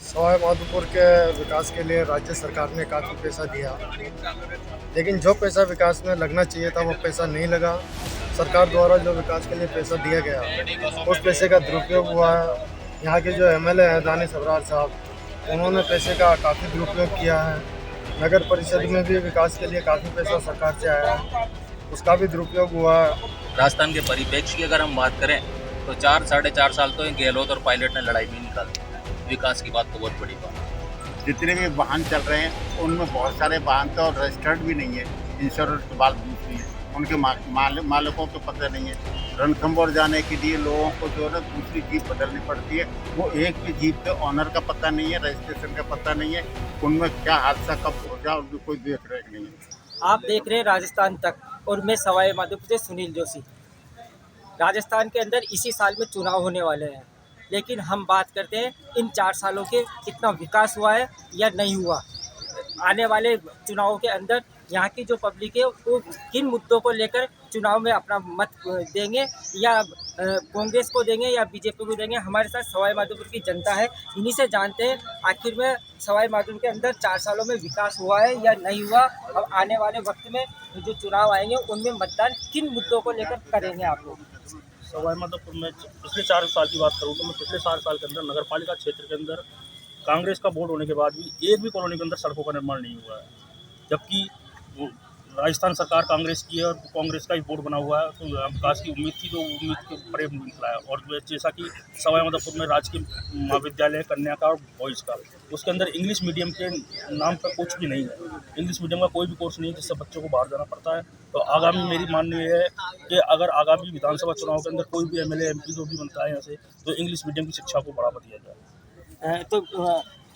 सवाई माधोपुर के विकास के लिए राज्य सरकार ने काफ़ी पैसा दिया, लेकिन जो पैसा विकास में लगना चाहिए था वो पैसा नहीं लगा। सरकार द्वारा जो विकास के लिए पैसा दिया गया उस पैसे का दुरुपयोग हुआ है। यहाँ के जो एमएलए हैं दानिश अबरार साहब, उन्होंने पैसे का काफ़ी दुरुपयोग किया है। नगर परिषद में भी विकास के लिए काफ़ी पैसा सरकार से आया है, उसका भी दुरुपयोग हुआ है। राजस्थान के परिप्रेक्ष्य की अगर हम बात करें तो 4-4.5 साल तो गहलोत और पायलट ने लड़ाई भी निकाल दी। विकास की बात तो बहुत बड़ी बात है। जितने भी वाहन चल रहे हैं उनमें बहुत सारे वाहन तो रजिस्टर्ड भी नहीं है, इंश्योरेंस की बात दूसरी है, उनके मालिकों को पता नहीं है। रणथंभौर जाने के लिए लोगों को जो है दूसरी जीप बदलनी पड़ती है, वो एक भी जीप के ऑनर का पता नहीं है, रजिस्ट्रेशन का पता नहीं है, उनमें क्या हादसा कब हो जाए उनकी कोई देख रेख नहीं है। आप देख रहे हैं राजस्थान तक, और मैं सवाई माधोपुर से सुनील जोशी। राजस्थान के अंदर इसी साल में चुनाव होने वाले हैं, लेकिन हम बात करते हैं इन 4 सालों के कितना विकास हुआ है या नहीं हुआ। आने वाले चुनावों के अंदर यहाँ की जो पब्लिक है वो किन मुद्दों को लेकर चुनाव में अपना मत देंगे, या कांग्रेस को देंगे या बीजेपी को देंगे। हमारे साथ सवाई माधोपुर की जनता है, इन्हीं से जानते हैं आखिर में सवाई माधोपुर के अंदर 4 सालों में विकास हुआ है या नहीं हुआ। अब आने वाले वक्त में जो चुनाव आएंगे उनमें मतदान किन मुद्दों को लेकर करेंगे आप लोग। सवाई माधोपुर में पिछले 4 साल की बात करूँ तो मैं पिछले 4 साल के अंदर नगर पालिका क्षेत्र के अंदर कांग्रेस का बोर्ड होने के बाद भी एक भी कॉलोनी के अंदर सड़कों का निर्माण नहीं हुआ है, जबकि राजस्थान सरकार कांग्रेस की है और कांग्रेस का ही बोर्ड बना हुआ है। तो विकास की उम्मीद थी, तो उम्मीद के परे निकला है। और जैसा कि सवाई माधोपुर में राजकीय महाविद्यालय कन्या का और बॉयज़ का, उसके अंदर इंग्लिश मीडियम के नाम पर कुछ भी नहीं है। इंग्लिश मीडियम का कोई भी कोर्स नहीं है, जिससे बच्चों को बाहर जाना पड़ता है। तो आगामी मेरी माननी है कि अगर आगामी विधानसभा चुनाव के अंदर कोई भी एमएलए एमपी जो भी बनता है यहाँ से, तो इंग्लिश मीडियम की शिक्षा को बढ़ावा दिया जाए। तो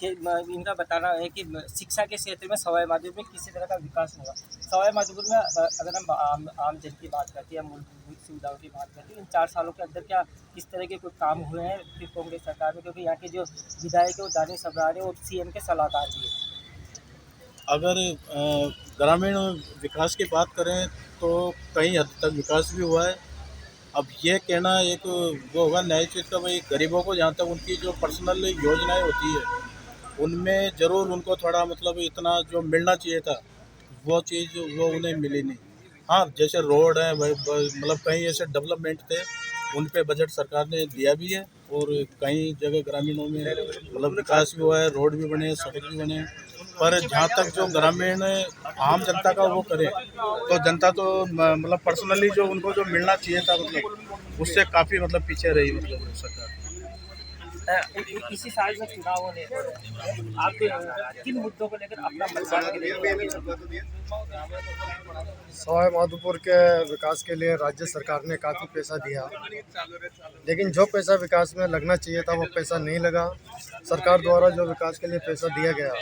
इनका बताना है कि शिक्षा के क्षेत्र में सवाई माधोपुर में किसी तरह का विकास होगा। सवाई माधोपुर में अगर हम आम जन की बात करते हैं, मूलभूत सुविधाओं की बात करते हैं, इन 4 सालों के अंदर क्या किस तरह के कोई काम हुए हैं फिर कांग्रेस सरकार में, क्योंकि यहाँ के जो विधायक है वो दानिश अबरार है और सीएम के सलाहकार भी है। अगर ग्रामीण विकास की बात करें तो कई हद तक विकास भी हुआ है। अब ये कहना एक वो होगा नई चीज़ का, भाई गरीबों को जहाँ तक उनकी जो पर्सनल योजनाएं होती है उनमें ज़रूर उनको थोड़ा मतलब इतना जो मिलना चाहिए था वो चीज़ वो उन्हें मिली नहीं। हाँ, जैसे रोड है मतलब कई ऐसे डेवलपमेंट थे उन पे बजट सरकार ने दिया भी है, और कई जगह ग्रामीणों में मतलब विकास भी हुआ है, रोड भी बने, सड़क भी बने। पर जहाँ तक जो ग्रामीण आम जनता का वो करे तो जनता तो मतलब पर्सनली जो उनको जो मिलना चाहिए था मतलब उससे काफ़ी मतलब पीछे रही मतलब सरकार। इसी साल में चुनाव होने आप किन मुद्दों को लेकर अपना मतदान करेंगे। सवाई माधोपुर के विकास के लिए राज्य सरकार ने काफ़ी पैसा दिया, लेकिन जो पैसा विकास में लगना चाहिए था वो पैसा नहीं लगा। सरकार द्वारा जो विकास के लिए पैसा दिया गया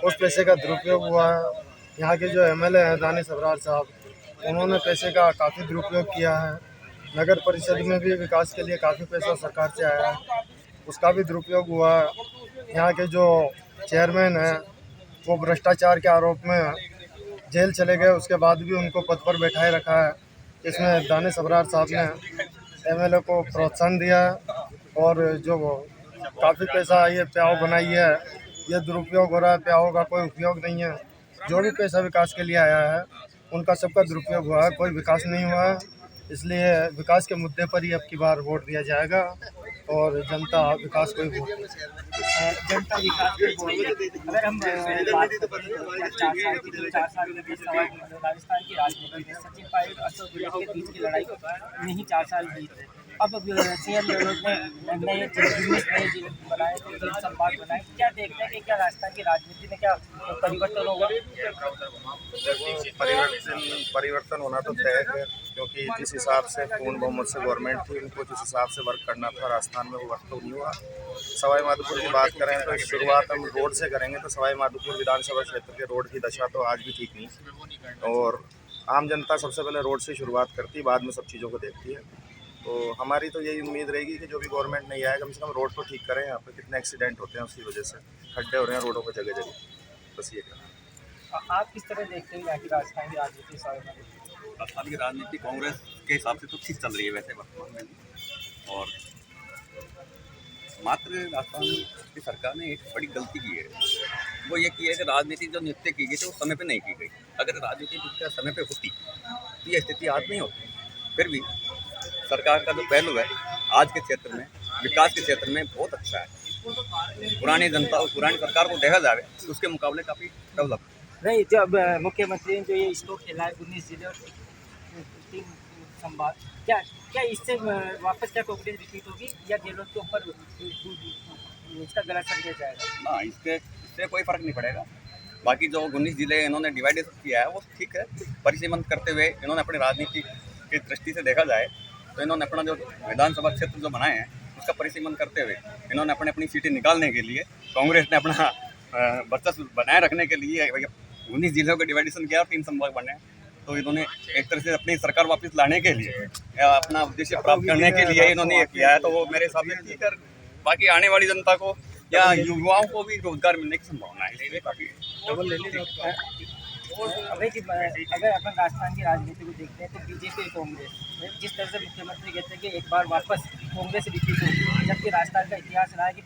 उस पैसे का दुरुपयोग हुआ है। यहाँ के जो एमएलए हैं दानिश अबरार साहब, उन्होंने पैसे का काफ़ी दुरुपयोग किया है। नगर परिषद में भी विकास के लिए काफ़ी पैसा सरकार से आया है, उसका भी दुरुपयोग हुआ है। यहाँ के जो चेयरमैन हैं वो भ्रष्टाचार के आरोप में जेल चले गए, उसके बाद भी उनको पद पर बैठाए रखा है। इसमें दानिश अबरार साहब ने एमएलए को प्रोत्साहन दिया है, और जो काफ़ी पैसा ये प्याव बनाई है ये दुरुपयोग हो रहा है। प्याव का कोई उपयोग नहीं है। जो भी पैसा विकास के लिए आया है उनका सबका दुरुपयोग हुआ है, कोई विकास नहीं हुआ है। इसलिए विकास के मुद्दे पर ही अब की बार वोट दिया जाएगा और जनता विकास को ही वोट जनता विकास के बोल अगर हम बात करें 4 साल की, 4 साल में राजस्थान की राजनीति में सचिन पायलट और अशोक गहलोत के बीच की लड़ाई नहीं 4 साल जीत रहे। अब सीएम गहलोत ने नए जिले बनाए, तो संवाद बनाए, क्या देखते हैं कि क्या राजस्थान की राजनीति में क्या परिवर्तन होगा। परिवर्तन होना तो तय है, क्योंकि जिस हिसाब से पूर्ण बहुमत से गवर्नमेंट थी उनको जिस हिसाब से वर्क करना था राजस्थान में वो वर्क तो नहीं हुआ। सवाई माधोपुर की बात करें तो शुरुआत हम रोड से करेंगे तो सवाई माधोपुर विधानसभा क्षेत्र के रोड की दशा तो आज भी ठीक नहीं, और आम जनता सबसे पहले रोड से शुरुआत करती है, बाद में सब चीज़ों को देखती है। तो हमारी तो यही उम्मीद रहेगी कि जो भी गवर्नमेंट नहीं आए कम से कम रोड तो ठीक करें। यहाँ पे कितने एक्सीडेंट होते हैं उसकी वजह से, खड्डे हो रहे हैं रोडों पर जगह जगह, बस ये करना। आप किस तरह देखते हैं यहाँ की राजस्थान की राजनीति। राजस्थान की राजनीति कांग्रेस के हिसाब से तो ठीक चल रही है वैसे वर्तमान में, और मात्र राजस्थान की सरकार ने एक बड़ी गलती की है। वो ये की है कि राजनीति जो नित्य की गई थी वो समय पे नहीं की गई। अगर राजनीति नित्य समय पे होती तो ये स्थिति आज नहीं होती। फिर भी सरकार का जो पहलू है आज के क्षेत्र में, विकास के क्षेत्र में बहुत अच्छा है। पुरानी जनता और पुरानी सरकार को देखा जाए तो उसके मुकाबले काफ़ी डेवलप है। नहीं, जब मुख्यमंत्री ने जो ये इसको खेला है 19 जिले और 3 संभाग, क्या क्या इससे वापस क्या कांग्रेस रिपीट होगी या गहलोत के ऊपर इसका गलत समझा जाएगा? ना, इससे कोई फर्क नहीं पड़ेगा। बाकी जो 19 जिले इन्होंने डिवाइडेशन किया है वो ठीक है। परिसीमन करते हुए इन्होंने अपनी राजनीति की दृष्टि से देखा जाए तो इन्होंने अपना जो विधानसभा क्षेत्र जो बनाए हैं उसका परिसीमन करते हुए इन्होंने अपनी सीटें निकालने के लिए, कांग्रेस ने अपना वर्चस्व बनाए रखने के लिए 19 जिलों का डिवाइडेशन किया और 3 संभाग बने। तो इन्होंने एक तरह से अपनी सरकार वापस लाने के लिए या अपना उद्देश्य प्राप्त करने के लिए इन्होंने ये किया है। तो वो मेरे हिसाब से ठीक है। बाकी आने वाली जनता को या युवाओं को भी रोजगार मिलने की संभावना है, इसलिए काफ़ी अगर अपन राजस्थान की राजनीति को देखते हैं तो बीजेपी और कांग्रेस, जिस तरह से मुख्यमंत्री कहते हैं कि एक बार वापस कांग्रेस रिपीट होगी, जबकि राजस्थान का इतिहास रहा है कि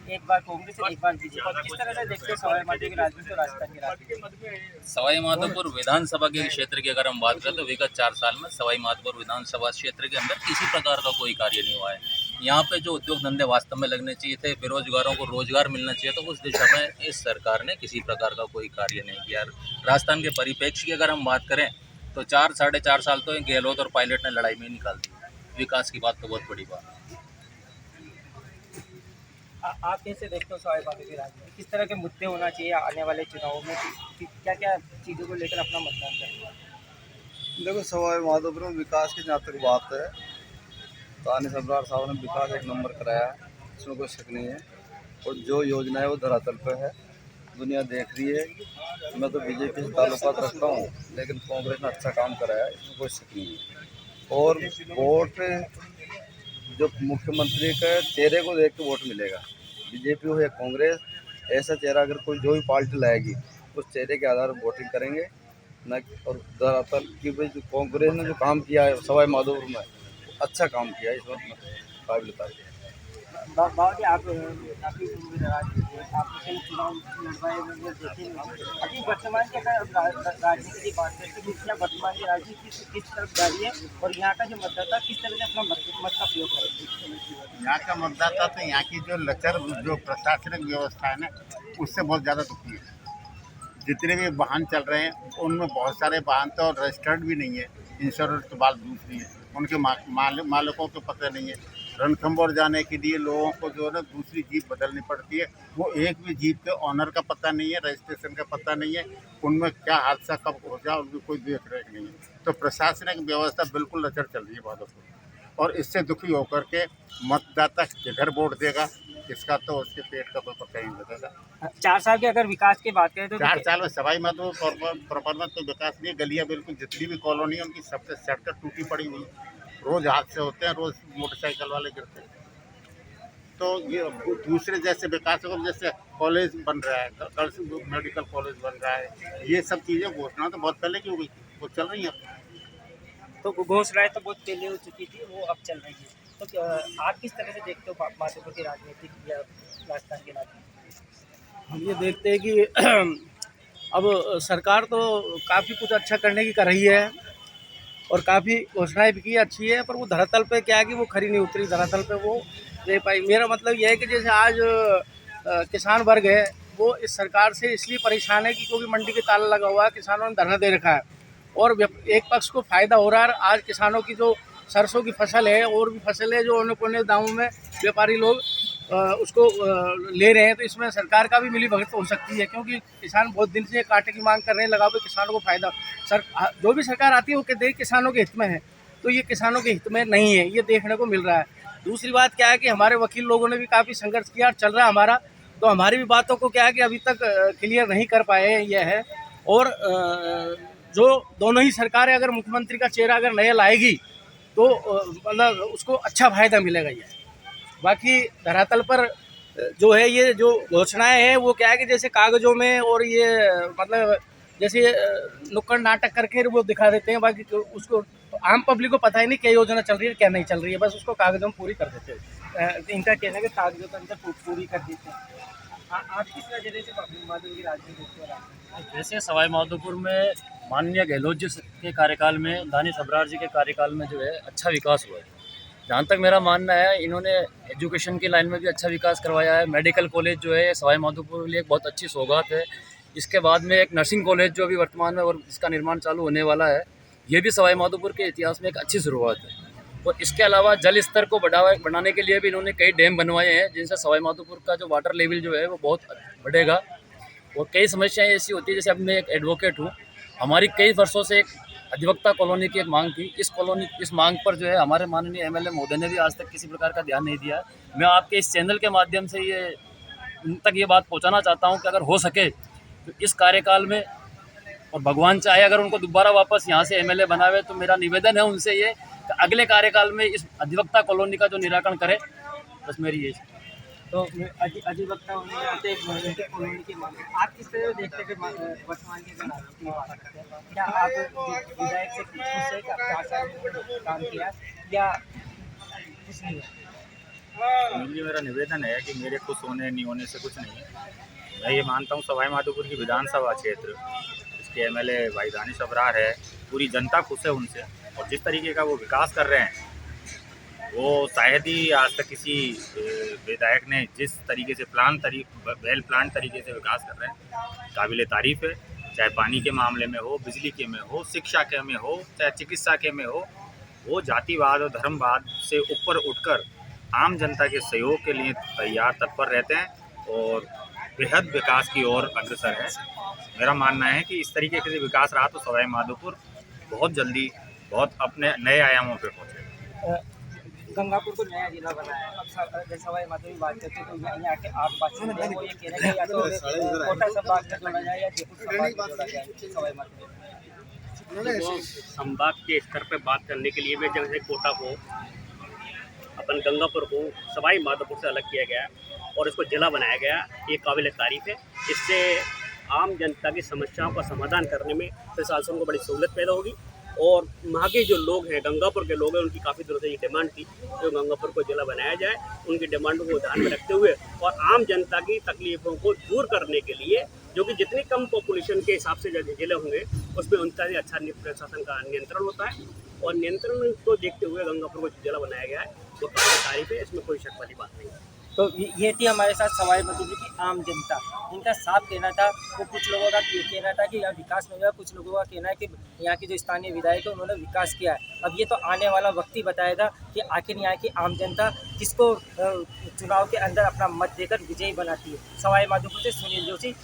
एक बार कांग्रेस और एक बार बीजेपी। किस तरह से देखते हैं सवाई माधोपुर की राजनीति और राजस्थान की राजनीति? सवाई माधोपुर विधानसभा के क्षेत्र की अगर हम बात करें तो विगत 4 साल में सवाई माधोपुर विधानसभा क्षेत्र के अंदर किसी प्रकार का कोई कार्य नहीं हुआ है। यहाँ पे जो उद्योग धंधे वास्तव में लगने चाहिए थे, बेरोजगारों को रोजगार मिलना चाहिए, तो उस दिशा में इस सरकार ने किसी प्रकार का कोई कार्य नहीं किया। राजस्थान के परिप्रेक्ष्य की अगर हम बात करें तो 4-4.5 साल तो गहलोत और पायलट ने लड़ाई में निकाल दी। विकास की बात तो बहुत बड़ी बात है। आप कैसे देखते हो सवाई माधोपुर की राजनीति? किस तरह के मुद्दे होना चाहिए आने वाले चुनावों में? क्या क्या चीज़ों को लेकर अपना मतदान करें? देखो, सवाई माधोपुर में विकास की जहाँ तक बात है, तानी सरदार साहब ने विकास एक नंबर कराया है, इसमें कोई शक नहीं है। और जो योजना है वो धरातल पर है, दुनिया देख रही है। मैं तो बीजेपी से ताल्लुकात रखता हूँ, लेकिन कांग्रेस ने अच्छा काम कराया है, इसमें कोई शक नहीं है। और वोट जो मुख्यमंत्री के चेहरे को देख के वोट मिलेगा, बीजेपी हो या कांग्रेस, ऐसा चेहरा अगर कोई जो भी पार्टी लाएगी उस चेहरे के आधार पर वोटिंग करेंगे न। और धरातल की भाई जो कांग्रेस ने जो काम किया है सवाई माधोपुर में, अच्छा काम किया है, इस वक्त काबिल तारीफ है। बाबा आप काफ़ी आपने कई चुनाव लड़वाए हुए देखे, अभी वर्तमान की अगर राजनीति की बात करें तो क्या वर्तमान की राजनीति किस तरफ जा रही है और यहाँ का जो मतदाता किस तरह से अपना मत का प्रयोग करेगी? यहाँ का मतदाता तो यहाँ की जो लचर जो प्रशासनिक व्यवस्था है ना, उससे बहुत ज़्यादा दुखी है। जितने भी वाहन चल रहे हैं उनमें बहुत सारे वाहन तो रजिस्टर्ड भी नहीं है, इंश्योरेंस की बात दूसरी है, उनके मालिकों को पता नहीं है। रणथंभौर जाने के लिए लोगों को जो है ना दूसरी जीप बदलनी पड़ती है, वो एक भी जीप के ऑनर का पता नहीं है, रजिस्ट्रेशन का पता नहीं है, उनमें क्या हादसा कब हो जाए उनकी कोई देख रेख नहीं है। तो प्रशासनिक व्यवस्था बिल्कुल लचर चल रही है माधोपुर, और इससे दुखी होकर के मतदाता किधर वोट देगा इसका तो उसके पेट का कोई पता ही नहीं लगेगा। 4 साल के अगर विकास की बात करें तो 4 साल में सवाई माधोपुर प्रॉपर में तो विकास नहीं, गलियाँ बिल्कुल जितनी भी कॉलोनी है उनकी सबसे सड़कें टूटी पड़ी हुई, रोज़ हादसे होते हैं, रोज़ मोटरसाइकिल वाले गिरते हैं। तो ये दूसरे जैसे विकास को, जैसे कॉलेज बन रहा है, गर्ल्स मेडिकल कॉलेज बन रहा है, ये सब चीज़ें घोषणा तो बहुत पहले की हो गई थी, वो चल रही हैं। तो घोषणाएं तो बहुत पहले हो चुकी थी, वो अब चल रही है। तो आप किस तरह से देखते हो माधोपुर की राजनीति या राजस्थान की राजनीति? हम ये देखते हैं कि अब सरकार तो काफ़ी कुछ अच्छा करने की कर रही है और काफ़ी घोषणाएं भी की अच्छी है, पर वो धरातल पे क्या है कि वो खरी नहीं उतरी, धरातल पे वो दे पाई। मेरा मतलब यह है कि जैसे आज किसान वर्ग है वो इस सरकार से इसलिए परेशान है कि क्योंकि मंडी के ताला लगा हुआ है, किसानों ने धरना दे रखा है और एक पक्ष को फ़ायदा हो रहा है। आज किसानों की जो सरसों की फसल है और भी फसल है जो उन्हें कोने दामों में व्यापारी लोग उसको ले रहे हैं, तो इसमें सरकार का भी मिली भगत हो सकती है, क्योंकि किसान बहुत दिन से कांटे की मांग कर रहे हैं, लगाओ पे किसानों को फायदा। जो भी सरकार आती है वो कहते हैं किसानों के हित में है, तो ये किसानों के हित में नहीं है, ये देखने को मिल रहा है। दूसरी बात क्या है कि हमारे वकील लोगों ने भी काफ़ी संघर्ष किया, चल रहा है हमारा, तो हमारी भी बातों को क्या है कि अभी तक क्लियर नहीं कर पाए ये है। और जो दोनों ही सरकारें अगर मुख्यमंत्री का चेहरा अगर नया लाएगी तो मतलब उसको अच्छा फायदा मिलेगा ये। बाकी धरातल पर जो है ये जो घोषणाएं हैं वो क्या है कि जैसे कागज़ों में और ये मतलब जैसे नुक्कड़ नाटक करके वो दिखा देते हैं, बाकी उसको आम पब्लिक को पता ही नहीं क्या योजना चल रही है क्या नहीं चल रही है, बस उसको कागज़ों में पूरी कर देते हैं। इनका कहना है कि कागजों के अंदर पूरी कर देते हैं। आप किस वजह से माधोपुर की राजनीति देखते हो? वैसे सवाई माधोपुर में माननीय गहलोत जी के कार्यकाल में, दानिश अबरार जी के कार्यकाल में जो है अच्छा विकास हुआ है। जहाँ तक मेरा मानना है, इन्होंने एजुकेशन की लाइन में भी अच्छा विकास करवाया है। मेडिकल कॉलेज जो है सवाई माधोपुर के लिए एक बहुत अच्छी सौगात है। इसके बाद में एक नर्सिंग कॉलेज जो अभी वर्तमान में और इसका निर्माण चालू होने वाला है, ये भी सवाई माधोपुर के इतिहास में एक अच्छी शुरुआत है। और इसके अलावा जल स्तर को बढ़ाने के लिए भी इन्होंने कई डैम बनवाए हैं, जिनसे सवाई माधोपुर का जो वाटर लेवल जो है वो बहुत बढ़ेगा। और कई समस्याएं ऐसी होती है, जैसे अब मैं एक एडवोकेट हूँ, हमारी कई वर्षों से एक अधिवक्ता कॉलोनी की एक मांग थी। इस मांग पर जो है हमारे माननीय एमएलए महोदय ने भी आज तक किसी प्रकार का ध्यान नहीं दिया है। मैं आपके इस चैनल के माध्यम से उन तक ये बात पहुँचाना चाहता हूँ कि अगर हो सके तो इस कार्यकाल में, और भगवान चाहे अगर उनको दोबारा वापस यहाँ से एमएलए बनावे, तो मेरा निवेदन है उनसे ये कि अगले कार्यकाल में इस अधिवक्ता कॉलोनी का जो निराकरण करे। बस मेरी ये तो अधिवक्ता होने आते उनके कॉलोनी की मांग, आप किस तरह देखते हैं वर्तमान के क्या आप विधायक से खुश है कि 4 साल में काम किया या कुछ नहीं है? मुझे मेरा निवेदन है कि मेरे खुश होने नहीं होने से कुछ नहीं है। मैं ये मानता हूँ सवाई माधोपुर की विधानसभा क्षेत्र, इसके एमएलए भाई दानिश अबरार है, पूरी जनता खुश है उनसे। और जिस तरीके का वो विकास कर रहे हैं, वो शायद ही आज तक किसी विधायक ने जिस तरीके से वेल प्लान तरीके से विकास कर रहे हैं, काबिल तारीफ़ है। चाहे पानी के मामले में हो, बिजली के में हो, शिक्षा के में हो, चाहे चिकित्सा के में हो, वो जातिवाद और धर्मवाद से ऊपर उठकर आम जनता के सहयोग के लिए तैयार तत्पर रहते हैं और बेहद विकास की ओर अग्रसर है। मेरा मानना है कि इस तरीके से विकास रहा तो सवाई माधोपुर बहुत जल्दी बहुत अपने नए आयामों पर पहुँचेगा। गंगापुर को नया जिला बनाया है। अब सवाई माधोपुर की बात करते हैं तो यहाँ के आप बात वो ये कह रहे हैं या तो कोटा संभाग में जोड़ा जाए या जयपुर संभाग में जोड़ा जाए सवाई माधोपुर। संभाग के स्तर पर बात करने के लिए मैं जैसे कोटा को, अपन गंगापुर को सवाई माधोपुर से अलग किया गया और इसको जिला बनाया गया, ये काबिल तारीफ़ है। इससे आम जनता की समस्याओं का समाधान करने में प्रशासन को बड़ी सहूलत पैदा होगी। और वहाँ के जो लोग हैं, गंगापुर के लोग हैं, उनकी काफ़ी दिनों से ये डिमांड थी कि गंगापुर को जिला बनाया जाए। उनकी डिमांडों को ध्यान में रखते हुए और आम जनता की तकलीफ़ों को दूर करने के लिए, जो कि जितनी कम पॉपुलेशन के हिसाब से जिले होंगे उसमें उनका ही अच्छा प्रशासन का नियंत्रण होता है। और नियंत्रण को देखते हुए गंगापुर को जिला बनाया गया है, वो काफ़ी तारीफ़ है, इसमें कोई शक वाली बात नहीं है। तो ये थी हमारे साथ सवाई माधोपुर की आम जनता। इनका साफ कहना था, वो कुछ लोगों का कहना था कि यहाँ विकास नहीं हुआ, कुछ लोगों का कहना है कि यहाँ के जो स्थानीय विधायक है उन्होंने विकास किया है। अब ये तो आने वाला वक्त ही बताएगा कि आखिर यहाँ की आम जनता किसको चुनाव के अंदर अपना मत देकर विजयी बनाती है। सवाई माधोपुर से सुनील जोशी,